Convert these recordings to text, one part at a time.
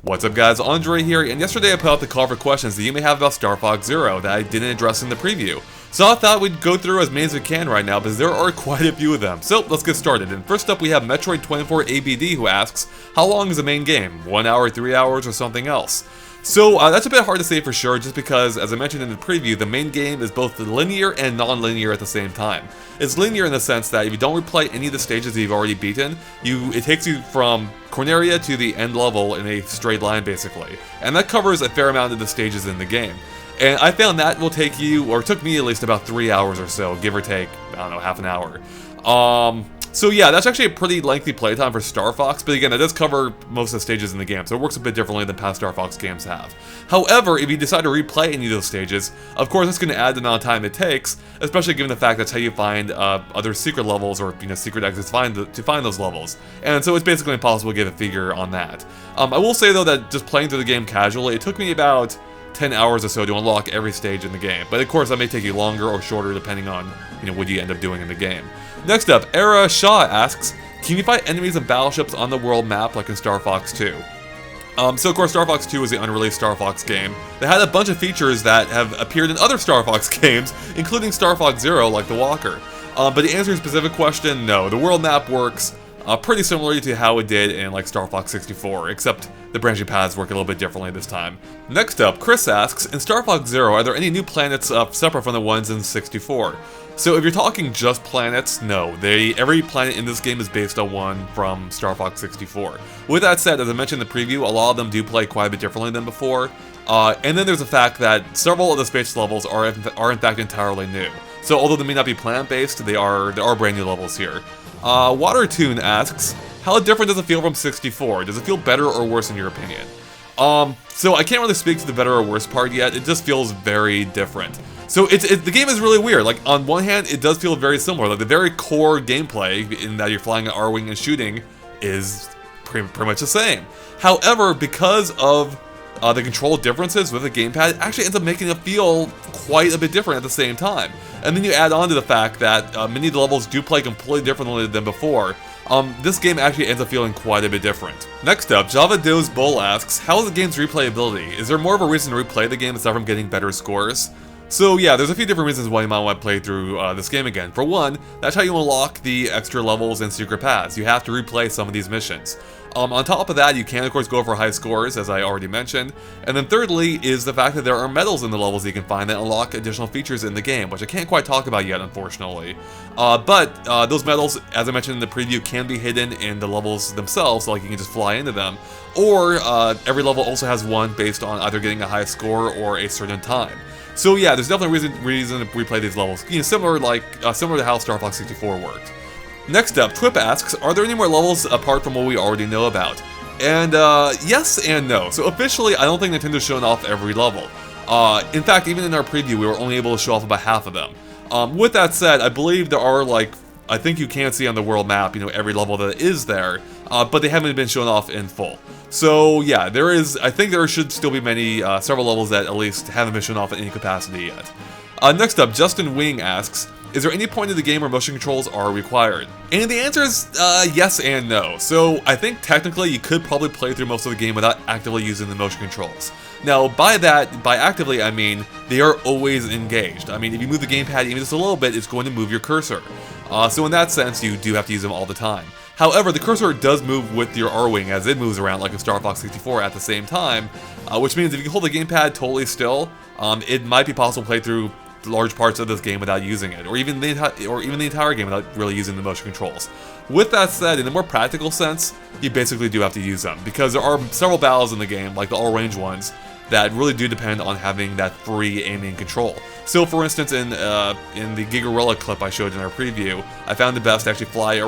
What's up guys, Andre here, and yesterday I put out the call for questions that you may have about Star Fox Zero that I didn't address in the preview. So I thought we'd go through as many as we can right now, because there are quite a few of them. So let's get started. And first up we have Metroid24ABD who asks, how long is the main game? 1 hour, 3 hours, or something else? So that's a bit hard to say for sure, just because, as I mentioned in the preview, the main game is both linear and non-linear at the same time. It's linear in the sense that if you don't replay any of the stages that you've already beaten, it takes you from Corneria to the end level in a straight line, basically. And that covers a fair amount of the stages in the game. And I found that will take you, or it took me at least about 3 hours or so, give or take, I don't know, half an hour. So yeah, that's actually a pretty lengthy playtime for Star Fox, but again, it does cover most of the stages in the game, so it works a bit differently than past Star Fox games have. However, if you decide to replay any of those stages, of course it's going to add the amount of time it takes, especially given the fact that's how you find other secret levels or secret exits to find those levels. And so it's basically impossible to get a figure on that. I will say though that just playing through the game casually, it took me about 10 hours or so to unlock every stage in the game, but of course that may take you longer or shorter depending on what you end up doing in the game. Next up, Era Shaw asks, can you fight enemies and battleships on the world map like in Star Fox 2? So of course Star Fox 2 was the unreleased Star Fox game that had a bunch of features that have appeared in other Star Fox games, including Star Fox Zero like the Walker. But to answer your specific question, no, the world map works pretty similarly to how it did in like Star Fox 64, except the branching paths work a little bit differently this time. Next up, Chris asks, in Star Fox Zero, are there any new planets separate from the ones in 64? So if you're talking just planets, no. Every planet in this game is based on one from Star Fox 64. With that said, as I mentioned in the preview, a lot of them do play quite a bit differently than before. And then there's the fact that several of the space levels are in fact entirely new. So although they may not be planet-based, there are brand new levels here. Watertoon asks, how different does it feel from 64? Does it feel better or worse in your opinion? So I can't really speak to the better or worse part yet, it just feels very different. So the game is really weird. Like, on one hand, it does feel very similar. Like, the very core gameplay, in that you're flying an R-Wing and shooting, is pretty much the same. However, because of the control differences with the gamepad, it actually ends up making it feel quite a bit different at the same time. And then you add on to the fact that many of the levels do play completely differently than before. This game actually ends up feeling quite a bit different. Next up, Java Does Bull asks, how is the game's replayability? Is there more of a reason to replay the game aside from getting better scores? So yeah, there's a few different reasons why you might want to play through this game again. For one, that's how you unlock the extra levels and secret paths. You have to replay some of these missions. On top of that, you can of course go for high scores, as I already mentioned. And then thirdly is the fact that there are medals in the levels that you can find that unlock additional features in the game, which I can't quite talk about yet, unfortunately. But those medals, as I mentioned in the preview, can be hidden in the levels themselves, so like you can just fly into them. Or every level also has one based on either getting a high score or a certain time. So yeah, there's definitely a reason to replay these levels, similar to how Star Fox 64 worked. Next up, Twip asks, are there any more levels apart from what we already know about? And yes and no. So officially, I don't think Nintendo's shown off every level. In fact, even in our preview, we were only able to show off about half of them. With that said, I believe there are I think you can see on the world map, every level that is there, but they haven't been shown off in full. So yeah, I think there should still be several levels that at least haven't been shown off in any capacity yet. Next up, Justin Wing asks, is there any point in the game where motion controls are required? And the answer is yes and no. So I think technically you could probably play through most of the game without actively using the motion controls. Now by actively I mean they are always engaged. I mean if you move the gamepad even just a little bit, it's going to move your cursor. So in that sense you do have to use them all the time. However, the cursor does move with your R-Wing as it moves around like in Star Fox 64 at the same time, which means if you hold the gamepad totally still, it might be possible to play through large parts of this game without using it, or even the entire game without really using the motion controls. With that said, in a more practical sense, you basically do have to use them, because there are several battles in the game, like the all-range ones, that really do depend on having that free aiming control. So for instance, in the Gigarilla clip I showed in our preview, I found it best to actually fly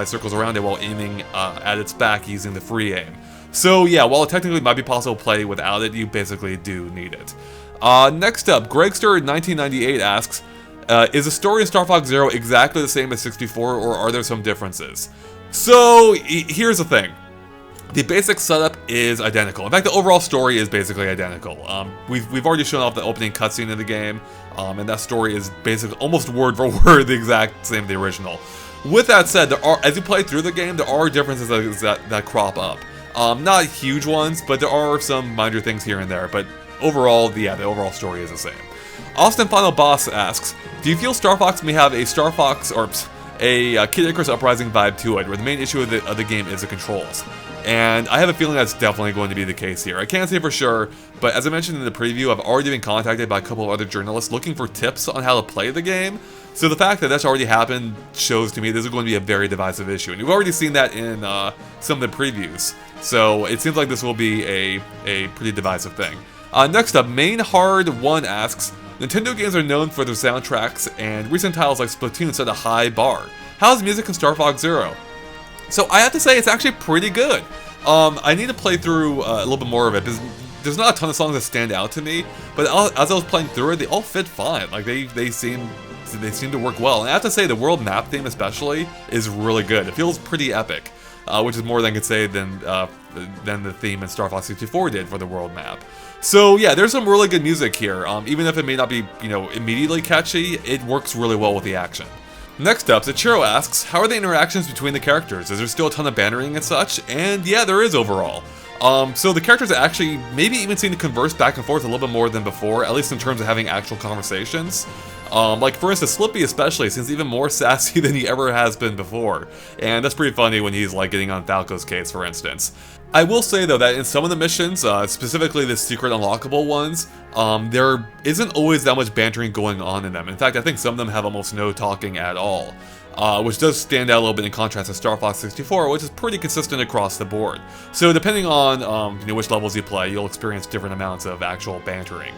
circles around it while aiming at its back using the free aim. So yeah, while it technically might be possible to play without it, you basically do need it. Next up, Gregster1998 asks, is the story in Star Fox Zero exactly the same as 64, or are there some differences? So, here's the thing. The basic setup is identical. In fact, the overall story is basically identical. We've already shown off the opening cutscene of the game, and that story is basically almost word for word the exact same as the original. With that said, as you play through the game, there are differences that crop up. Not huge ones, but there are some minor things here and there, but overall, yeah, the overall story is the same. Austin Final Boss asks, do you feel Star Fox may have a Star Fox, or a Kid Icarus Uprising vibe to it, where the main issue of the game is the controls? And I have a feeling that's definitely going to be the case here. I can't say for sure, but as I mentioned in the preview, I've already been contacted by a couple of other journalists looking for tips on how to play the game. So the fact that that's already happened shows to me this is going to be a very divisive issue. And we've already seen that in some of the previews. So it seems like this will be a pretty divisive thing. Next up, Main Hard 1 asks, Nintendo games are known for their soundtracks, and recent titles like Splatoon set a high bar. How's music in Star Fox Zero? So I have to say it's actually pretty good. I need to play through a little bit more of it, because there's not a ton of songs that stand out to me, but as I was playing through it, they all fit fine. Like, they seem to work well. And I have to say, the world map theme especially is really good. It feels pretty epic, which is more than I could say than the theme in Star Fox 64 did for the world map. So yeah, there's some really good music here. Even if it may not be, immediately catchy, it works really well with the action. Next up, Zachiro asks, how are the interactions between the characters? Is there still a ton of bantering and such? And yeah, there is overall. So the characters actually maybe even seem to converse back and forth a little bit more than before, at least in terms of having actual conversations. Like for instance, Slippy especially seems even more sassy than he ever has been before. And that's pretty funny when he's like getting on Falco's case, for instance. I will say though that in some of the missions, specifically the secret unlockable ones, there isn't always that much bantering going on in them. In fact, I think some of them have almost no talking at all. Which does stand out a little bit in contrast to Star Fox 64, which is pretty consistent across the board. So depending on which levels you play, you'll experience different amounts of actual bantering.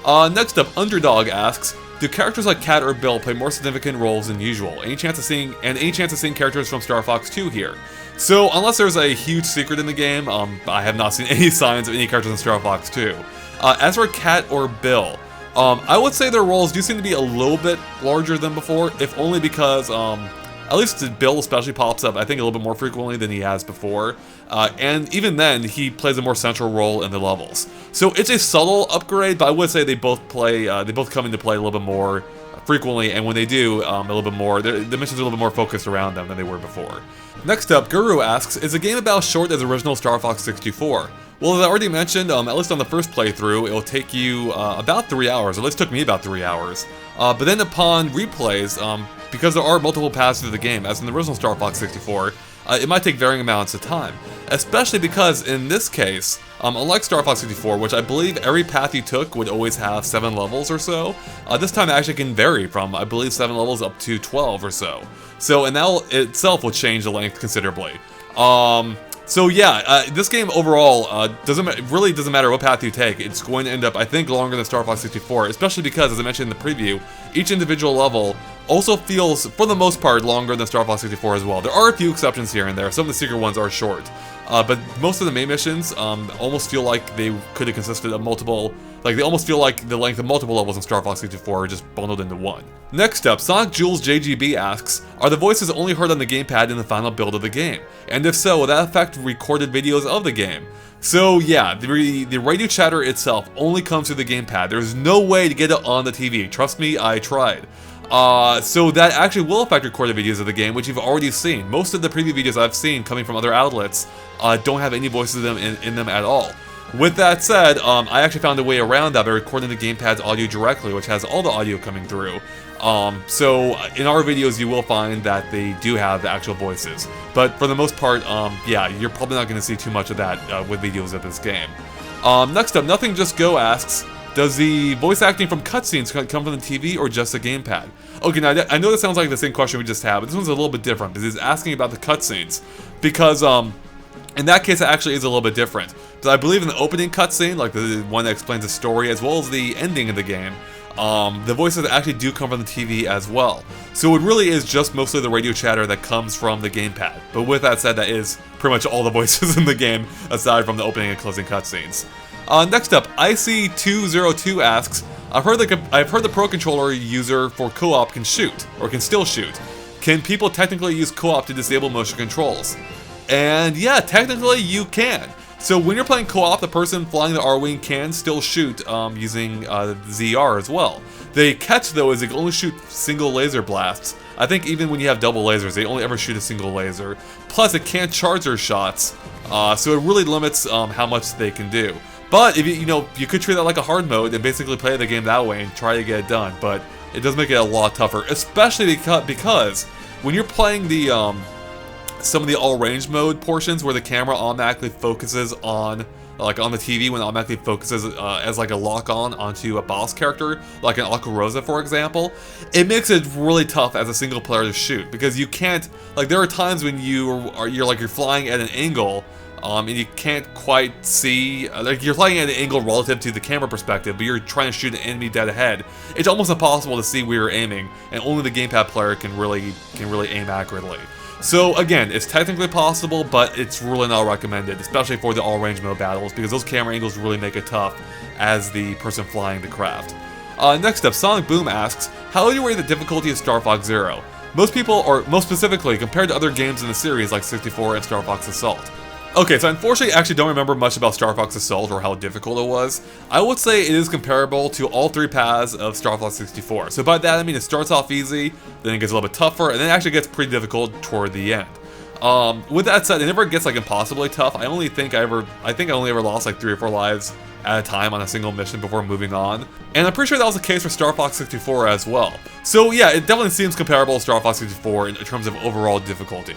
Next up, Underdog asks, do characters like Cat or Bill play more significant roles than usual? Any chance of seeing characters from Star Fox 2 here? So unless there's a huge secret in the game, I have not seen any signs of any characters in Star Fox 2. As for Cat or Bill, I would say their roles do seem to be a little bit larger than before, if only because, at least Bill especially pops up, I think, a little bit more frequently than he has before. And even then, he plays a more central role in the levels. So it's a subtle upgrade, but I would say they both come into play a little bit more frequently, and when they do, a little bit more, the missions are a little bit more focused around them than they were before. Next up, Guru asks, is the game about as short as original Star Fox 64? Well, as I already mentioned, at least on the first playthrough, it will take you about 3 hours, or at least took me about 3 hours. But then upon replays, because there are multiple paths through the game, as in the original Star Fox 64, it might take varying amounts of time. Especially because, in this case, unlike Star Fox 64, which I believe every path you took would always have 7 levels or so, this time it actually can vary from, I believe, 7 levels up to 12 or so. So, and that itself will change the length considerably. So yeah, this game overall really doesn't matter what path you take. It's going to end up, I think, longer than Star Fox 64, especially because, as I mentioned in the preview, each individual level also feels, for the most part, longer than Star Fox 64 as well. There are a few exceptions here and there. Some of the secret ones are short. But most of the main missions almost feel like they could have consisted of multiple, they almost feel like the length of multiple levels in Star Fox 64 are just bundled into one. Next up, Sonic Jules JGB asks, are the voices only heard on the gamepad in the final build of the game? And if so, will that affect recorded videos of the game? So yeah, the radio chatter itself only comes through the gamepad. There's no way to get it on the TV. Trust me, I tried. So that actually will affect recorded videos of the game, which you've already seen. Most of the preview videos I've seen coming from other outlets don't have any voices in them at all. With that said, I actually found a way around that by recording the gamepad's audio directly, which has all the audio coming through. So in our videos you will find that they do have the actual voices. But for the most part, yeah, you're probably not going to see too much of that with videos of this game. Next up, Nothing Just Go asks, does the voice acting from cutscenes come from the TV or just the gamepad? Okay, now I know that sounds like the same question we just had, but this one's a little bit different because he's asking about the cutscenes. Because, in that case, it actually is a little bit different. So I believe in the opening cutscene, like the one that explains the story, as well as the ending of the game, the voices actually do come from the TV as well. So it really is just mostly the radio chatter that comes from the gamepad. But with that said, that is pretty much all the voices in the game, aside from the opening and closing cutscenes. Next up, IC202 asks, I've heard the Pro Controller user for co-op can shoot, or can still shoot. Can people technically use co-op to disable motion controls? And yeah, technically you can. So when you're playing co-op, the person flying the R-Wing can still shoot using ZR as well. The catch though is they can only shoot single laser blasts, I think even when you have double lasers, they only ever shoot a single laser. Plus, it can't charge their shots, so it really limits how much they can do. But if you could treat that like a hard mode and basically play the game that way and try to get it done. But it does make it a lot tougher, especially because when you're playing the some of the all-range mode portions where the camera automatically focuses on, like on the TV, when it automatically focuses as like a lock-on onto a boss character, like an Akarosa for example, it makes it really tough as a single player to shoot, because you can't, like there are times when you're flying at an angle, and you can't quite see, like you're flying at an angle relative to the camera perspective, but you're trying to shoot an enemy dead ahead. It's almost impossible to see where you're aiming, and only the gamepad player can really aim accurately. So again, it's technically possible, but it's really not recommended, especially for the all-range mode battles, because those camera angles really make it tough as the person flying the craft. Next up, Sonic Boom asks, how do you rate the difficulty of Star Fox Zero? Most people, or most specifically, compared to other games in the series like 64 and Star Fox Assault. Okay, so unfortunately I actually don't remember much about Star Fox Assault or how difficult it was. I would say it is comparable to all three paths of Star Fox 64. So by that I mean it starts off easy, then it gets a little bit tougher, and then it actually gets pretty difficult toward the end. With that said, it never gets like impossibly tough. I think I only ever lost like 3 or 4 lives at a time on a single mission before moving on. And I'm pretty sure that was the case for Star Fox 64 as well. So yeah, it definitely seems comparable to Star Fox 64 in terms of overall difficulty.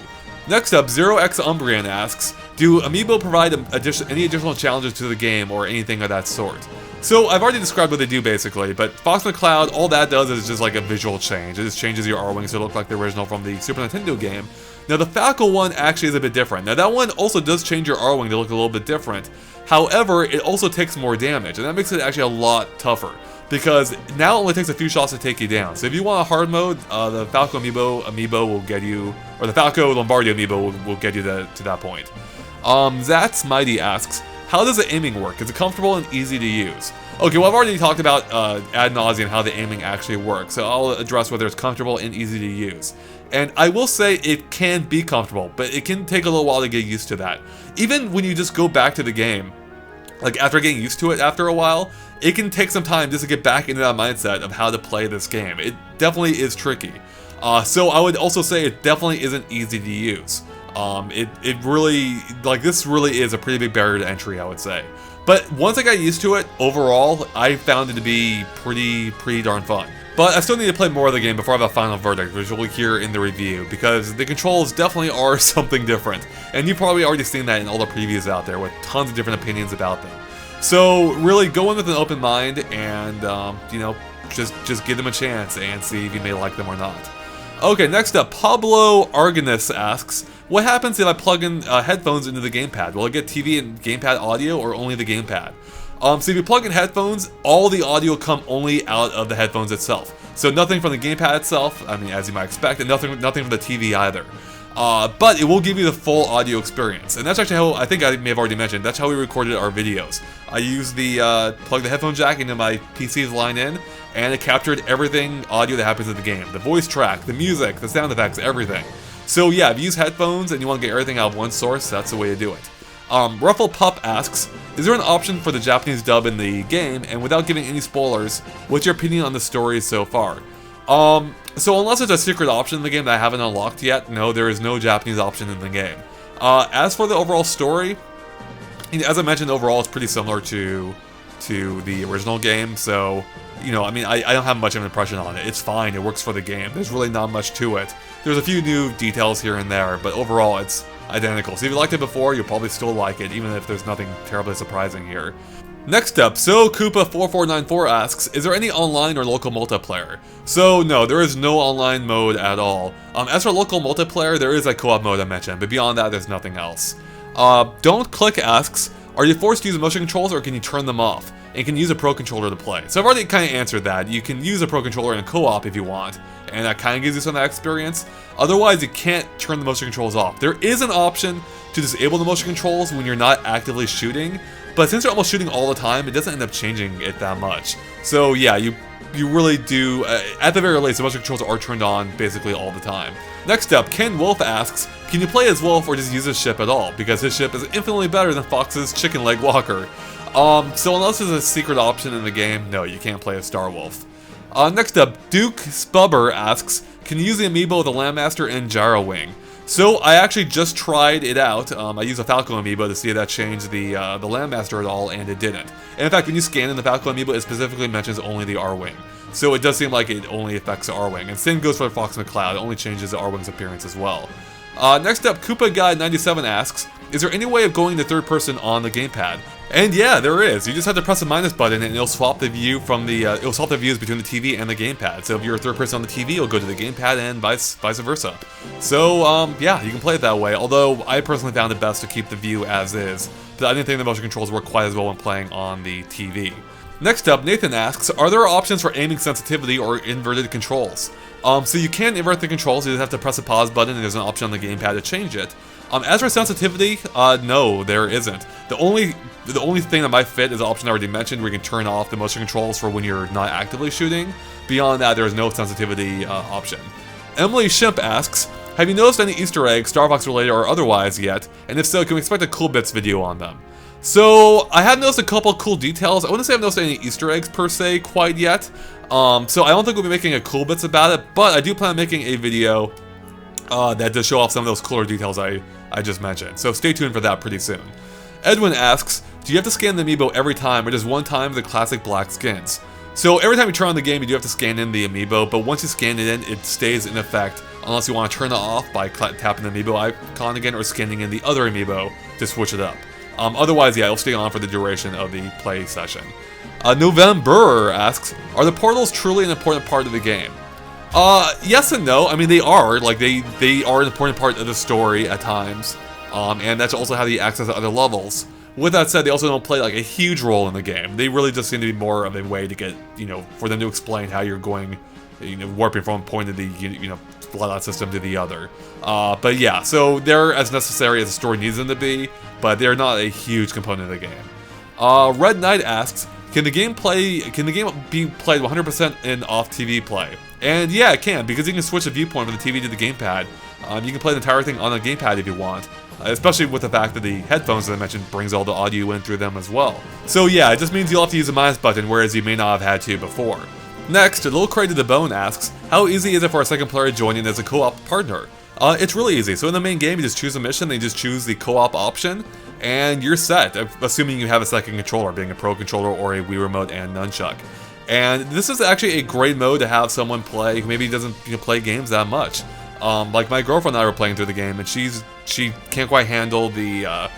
Next up, 0x Umbrian asks, do Amiibo provide any additional challenges to the game or anything of that sort? So I've already described what they do basically, but Fox McCloud, all that does is just like a visual change. It just changes your R-Wings to look like the original from the Super Nintendo game. Now the Falco one actually is a bit different. Now that one also does change your R-Wing to look a little bit different. However, it also takes more damage, and that makes it actually a lot tougher, because now it only takes a few shots to take you down. So if you want a hard mode, the Falco Amiibo will get you, or the Falco Lombardi Amiibo will get you to that point. Zat's Mighty asks, how does the aiming work? Is it comfortable and easy to use? Okay, well I've already talked about ad nauseum how the aiming actually works, so I'll address whether it's comfortable and easy to use. And I will say it can be comfortable, but it can take a little while to get used to that. Even when you just go back to the game, like after getting used to it after a while, it can take some time just to get back into that mindset of how to play this game. It definitely is tricky. So I would also say it definitely isn't easy to use. It really, like this really is a pretty big barrier to entry, I would say. But once I got used to it, overall, I found it to be pretty darn fun. But I still need to play more of the game before I have a final verdict, which we'll hear in the review, because the controls definitely are something different. And you've probably already seen that in all the previews out there with tons of different opinions about them. So really go in with an open mind and, just give them a chance and see if you may like them or not. Okay, next up, Pablo Arganis asks, what happens if I plug in headphones into the gamepad? Will I get TV and gamepad audio or only the gamepad? So if you plug in headphones, all the audio will come only out of the headphones itself. So nothing from the gamepad itself, I mean, as you might expect, and nothing from the TV either. But it will give you the full audio experience. And that's actually how, I think I may have already mentioned, that's how we recorded our videos. I used plug the headphone jack into my PC's line in, and it captured everything audio that happens in the game. The voice track, the music, the sound effects, everything. So yeah, if you use headphones and you want to get everything out of one source, that's the way to do it. Ruffle Pup asks, is there an option for the Japanese dub in the game? And without giving any spoilers, what's your opinion on the story so far? So unless it's a secret option in the game that I haven't unlocked yet, no, there is no Japanese option in the game. As for the overall story, as I mentioned, overall it's pretty similar to the original game, so, I mean, I don't have much of an impression on it. It's fine, it works for the game. There's really not much to it. There's a few new details here and there, but overall it's identical. So if you liked it before, you'll probably still like it, even if there's nothing terribly surprising here. Next up, So Koopa4494 asks, is there any online or local multiplayer? So no, there is no online mode at all. As for local multiplayer, there is a co-op mode I mentioned, but beyond that, there's nothing else. Don't Click asks, are you forced to use motion controls or can you turn them off? And can you use a Pro Controller to play? So I've already kind of answered that. You can use a Pro Controller in a co-op if you want, and that kind of gives you some of that experience. Otherwise, you can't turn the motion controls off. There is an option to disable the motion controls when you're not actively shooting, but since you're almost shooting all the time, it doesn't end up changing it that much. So yeah, you really do, at the very least, the motion controls are turned on basically all the time. Next up, Ken Wolf asks, can you play as Wolf or just use his ship at all? Because his ship is infinitely better than Fox's chicken leg walker. So unless there's a secret option in the game, no, you can't play as Star Wolf. Next up, Duke Spubber asks, can you use the Amiibo, the Landmaster, and Gyro Wing? So I actually just tried it out. I used a Falco Amiibo to see if that changed the Landmaster at all, and it didn't. And in fact, when you scan in the Falco Amiibo, it specifically mentions only the R-Wing. So it does seem like it only affects the R-Wing. And same goes for the Fox McCloud, it only changes the R-Wing's appearance as well. Next up, Koopa Guy 97 asks, is there any way of going to third person on the gamepad? And yeah, there is. You just have to press the minus button and it'll swap the view from the it'll swap the views between the TV and the gamepad. So if you're a third person on the TV, you'll go to the gamepad and vice versa. So yeah, you can play it that way. Although I personally found it best to keep the view as is. But I didn't think the motion controls work quite as well when playing on the TV. Next up, Nathan asks, are there options for aiming sensitivity or inverted controls? So you can invert the controls, you just have to press the pause button and there's an option on the gamepad to change it. As for sensitivity, no, there isn't. The only thing that might fit is the option I already mentioned, where you can turn off the motion controls for when you're not actively shooting. Beyond that, there is no sensitivity option. Emily Shimp asks, have you noticed any Easter eggs, Star Fox related or otherwise yet? And if so, can we expect a Cool Bits video on them? So, I have noticed a couple cool details. I wouldn't say I've noticed any Easter eggs per se quite yet. So I don't think we'll be making a Cool Bits about it, but I do plan on making a video that does show off some of those cooler details I just mentioned. So stay tuned for that pretty soon. Edwin asks, do you have to scan the Amiibo every time, or just one time the classic black skins? So every time you turn on the game, you do have to scan in the Amiibo, but once you scan it in, it stays in effect unless you want to turn it off by tapping the Amiibo icon again or scanning in the other Amiibo to switch it up. Otherwise, yeah, it'll stay on for the duration of the play session. November asks, are the portals truly an important part of the game? Yes and no. I mean, they are. Like, they are an important part of the story at times. And that's also how you access other levels. With that said, they also don't play, like, a huge role in the game. They really just seem to be more of a way to get, for them to explain how you're going, warping from one point of the, bloodline system to the other. But yeah, so they're as necessary as the story needs them to be, but they're not a huge component of the game. Red Knight asks, can the game be played 100% in off-TV play? And yeah, it can, because you can switch the viewpoint from the TV to the gamepad. You can play the entire thing on the gamepad if you want, especially with the fact that the headphones that I mentioned brings all the audio in through them as well. So yeah, it just means you'll have to use the minus button, whereas you may not have had to before. Next, Little Cray to the Bone asks, how easy is it for a second player to join in as a co-op partner? It's really easy. So in the main game, you just choose a mission, then you just choose the co-op option, and you're set, assuming you have a second controller, being a Pro Controller or a Wii Remote and Nunchuck. And this is actually a great mode to have someone play who maybe doesn't play games that much. Like my girlfriend and I were playing through the game, and she can't quite handle the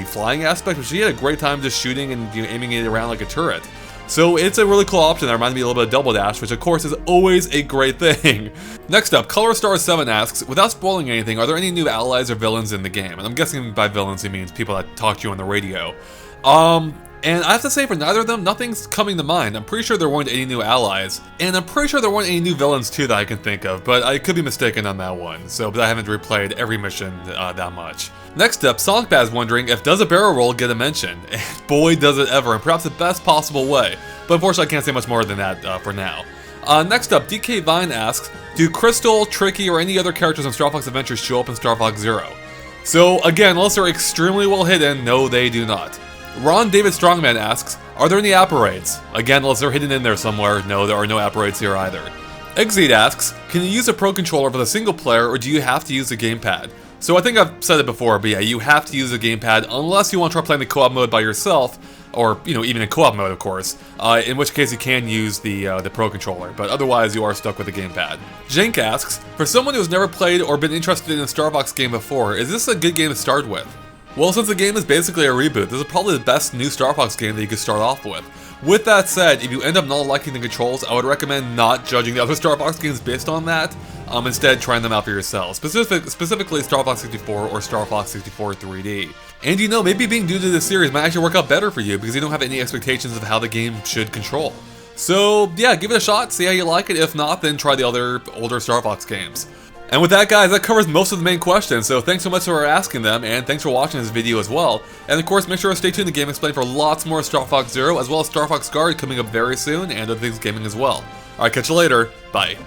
flying aspect, but she had a great time just shooting and aiming it around like a turret. So it's a really cool option that reminds me a little bit of Double Dash, which of course is always a great thing. Next up, ColorStar7 asks, without spoiling anything, are there any new allies or villains in the game? And I'm guessing by villains he means people that talk to you on the radio. And I have to say, for neither of them, nothing's coming to mind. I'm pretty sure there weren't any new allies, and I'm pretty sure there weren't any new villains too that I can think of, but I could be mistaken on that one, but I haven't replayed every mission that much. Next up, SonicBaz wondering if does a barrel roll get a mention? And boy does it ever, and perhaps the best possible way. But unfortunately I can't say much more than that for now. Next up, DK Vine asks, do Crystal, Tricky, or any other characters in Star Fox Adventures show up in Star Fox Zero? So again, unless they're extremely well hidden, no they do not. Ron David Strongman asks, are there any Apparades? Again, unless they're hidden in there somewhere, no, there are no Apparades here either. Exeed asks, can you use a Pro Controller for the single player, or do you have to use the gamepad? So I think I've said it before, but yeah, you have to use the gamepad unless you want to try playing the co-op mode by yourself, or, even in co-op mode, of course, in which case you can use the Pro Controller, but otherwise you are stuck with the gamepad. Jank asks, for someone who has never played or been interested in a Star Fox game before, is this a good game to start with? Well, since the game is basically a reboot, this is probably the best new Star Fox game that you could start off with. With that said, if you end up not liking the controls, I would recommend not judging the other Star Fox games based on that, instead trying them out for yourself, specifically Star Fox 64 or Star Fox 64 3D. And maybe being new to this series might actually work out better for you because you don't have any expectations of how the game should control. So yeah, give it a shot, see how you like it. If not, then try the other older Star Fox games. And with that, guys, that covers most of the main questions, so thanks so much for asking them, and thanks for watching this video as well. And of course, make sure to stay tuned to GameXplain for lots more Star Fox Zero, as well as Star Fox Guard coming up very soon, and other things gaming as well. Alright, catch you later. Bye.